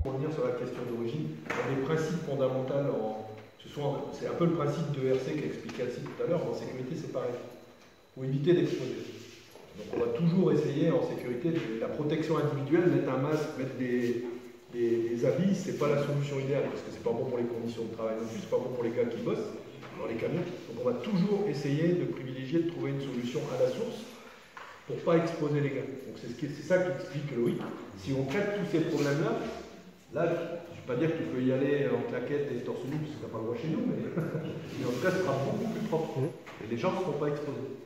Pour revenir sur la question d'origine, un des principes fondamentaux, c'est un peu le principe de RC qu'expliquait Alcide tout à l'heure, en sécurité c'est pareil. Il faut éviter d'exposer. Donc on va toujours essayer en sécurité, la protection individuelle, mettre un masque, mettre des habits, c'est pas la solution idéale, parce que c'est pas bon pour les conditions de travail non plus, c'est pas bon pour les gars qui bossent dans les camions. Donc on va toujours essayer de privilégier, de trouver une solution à la source pour ne pas exposer les gars. Donc c'est ça qui explique Loïc. Si on traite tous ces problèmes-là, là, je ne vais pas dire qu'il faut y aller en claquette et torse nu, parce que tu n'as pas le droit chez nous, mais en tout cas, ce sera beaucoup plus propre. Et les gens ne seront pas exposés.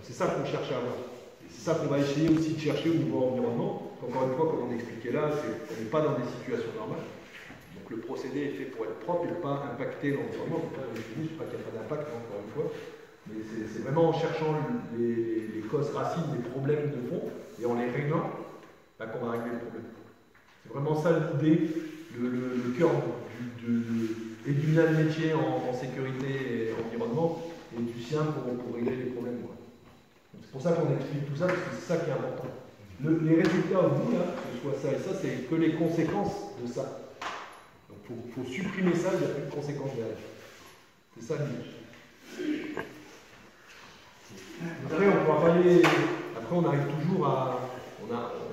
C'est ça qu'on cherche à avoir. C'est ça qu'on va essayer aussi de chercher au niveau environnement. Encore une fois, comme on expliquait là, on n'est pas dans des situations normales. Donc le procédé est fait pour être propre et ne pas impacter l'environnement. Je ne dis pas qu'il n'y a pas d'impact, encore une fois. Mais c'est vraiment en cherchant les causes racines des problèmes de fond et en les réglant qu'on va régler le problème. C'est vraiment ça l'idée, le cœur et du mien de métier en sécurité et environnement et du sien pour régler les problèmes. C'est pour ça qu'on explique tout ça, parce que c'est ça qui est important. Les résultats au bout, là, que ce soit ça et ça, c'est que les conséquences de ça. Donc il faut supprimer ça, il n'y a plus de conséquences derrière. C'est ça l'image. Après, on pourra pas aller. Après, on arrive toujours à. On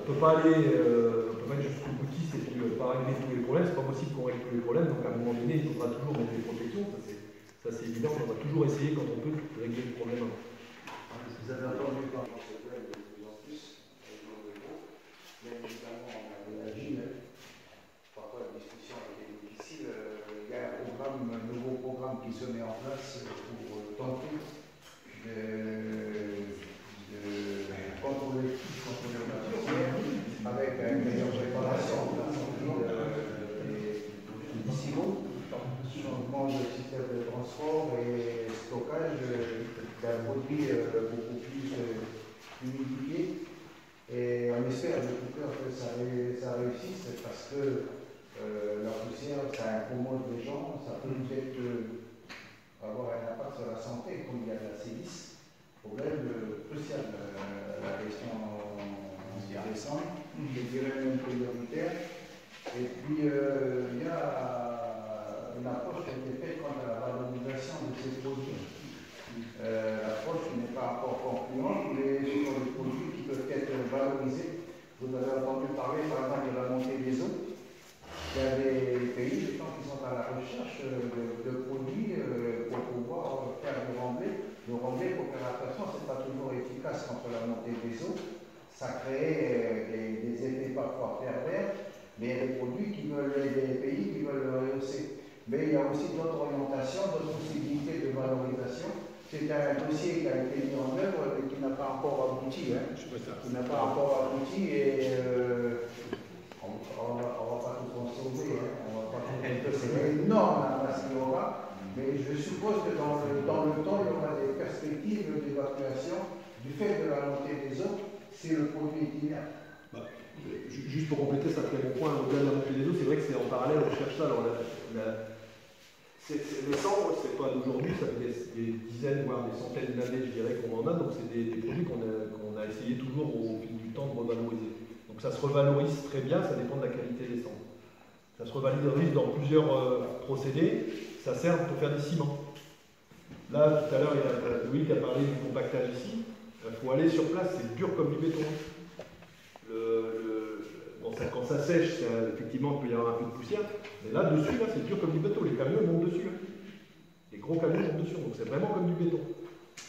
peut pas aller. On peut pas être jusqu'au boutiste et puis pas régler tous les problèmes. C'est pas possible qu'on règle tous les problèmes. Donc, à un moment donné, il faudra toujours mettre des protections. Ça, c'est évident. On va toujours essayer, quand on peut, de régler le problème. Vous avez entendu parler de ce problème de plus en plus, bien évidemment, on a réagi. Parfois, la discussion a été difficile. Il y a un nouveau programme qui se met en place pour tenter de contrôler la matière avec une meilleure préparation des silos, changement de système de transport et stockage d'un produit beaucoup plus humidifié. Et on espère de tout cœur que ça réussisse parce que la poussière, ça incommode les gens, ça peut peut-être avoir un impact sur la santé, comme il y a de la silice. Problème crucial, la question intéressante, je dirais même prioritaire. Et puis, il y a une approche qui a été faite quant à la valorisation de ces produits. L'approche n'est pas encore concluante, mais ce sont des produits qui peuvent être valorisés. Vous avez entendu parler, par exemple, de la montée des eaux. Il y a des pays, des gens qui sont à la recherche de produits pour pouvoir faire du remblai. Le remblai, pour faire attention, ce n'est pas toujours efficace contre la montée des eaux. Ça crée des effets parfois pervers, mais il y a des produits qui veulent, des pays qui veulent le rehausser. Mais il y a aussi d'autres orientations, d'autres possibilités de valorisation. C'est un dossier qui a été mis en œuvre mais qui n'a pas encore abouti. Qui n'a pas encore abouti et on ne va pas tout consommer. C'est énorme la masse qu'il y aura. Mais je suppose que dans le temps, il y aura des perspectives d'évacuation du fait de la montée des eaux si le produit est inerte. Juste pour compléter, ça fait mon point, au-delà de la montée des eaux, c'est vrai que c'est en parallèle, on cherche ça. Alors, les cendres, c'est pas d'aujourd'hui, ça fait des dizaines, voire des centaines d'années, je dirais, qu'on en a. Donc, c'est des produits qu'on a essayé toujours au fil du temps de revaloriser. Donc, ça se revalorise très bien, ça dépend de la qualité des cendres. Ça se revalorise dans plusieurs procédés. Ça sert pour faire des ciments. Là, tout à l'heure, Louis qui a parlé du compactage ici. Il faut aller sur place, c'est dur comme du béton. Quand ça sèche, effectivement, il peut y avoir un peu de poussière. Mais là, dessus, là, c'est dur comme du béton. Les camions montent dessus. Les gros camions montent dessus. Donc, c'est vraiment comme du béton.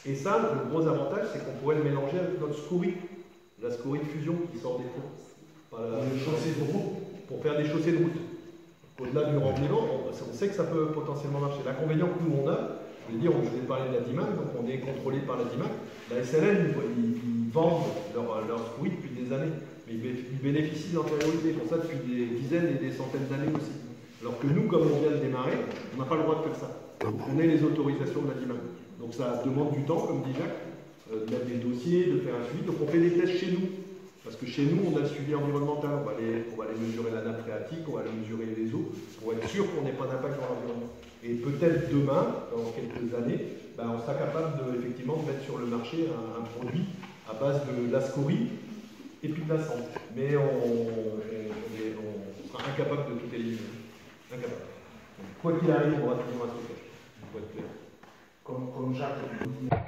Et ça, le gros avantage, c'est qu'on pourrait le mélanger avec notre scorie. La scorie de fusion qui sort des fours. Pour faire des chaussées de route. Au-delà du remblaiement, on sait que ça peut potentiellement marcher. L'inconvénient que nous, on a, je vais dire, je vais parler de la DIMAC, donc on est contrôlé par la DIMAC. La SLN, ils vendent leur scorie depuis des années. Mais ils bénéficient d'antériorité, pour ça depuis des dizaines et des centaines d'années aussi. Alors que nous, comme on vient de démarrer, on n'a pas le droit de faire ça. On a les autorisations de la DIMAC. Donc ça demande du temps, comme dit Jacques, de mettre des dossiers, de faire un suivi. Donc on fait des tests chez nous. Parce que chez nous, on a le suivi environnemental. On va aller mesurer la nappe phréatique, on va aller mesurer les eaux, pour être sûr qu'on n'ait pas d'impact sur l'environnement. Et peut-être demain, dans quelques années, on sera capable effectivement de mettre sur le marché un produit à base de la scorie et puis de la cendre. Mais on sera incapable de tout éliminer. Incapable. Donc, quoi qu'il arrive, on aura toujours un stockage. Pour être clair. Comme Jacques.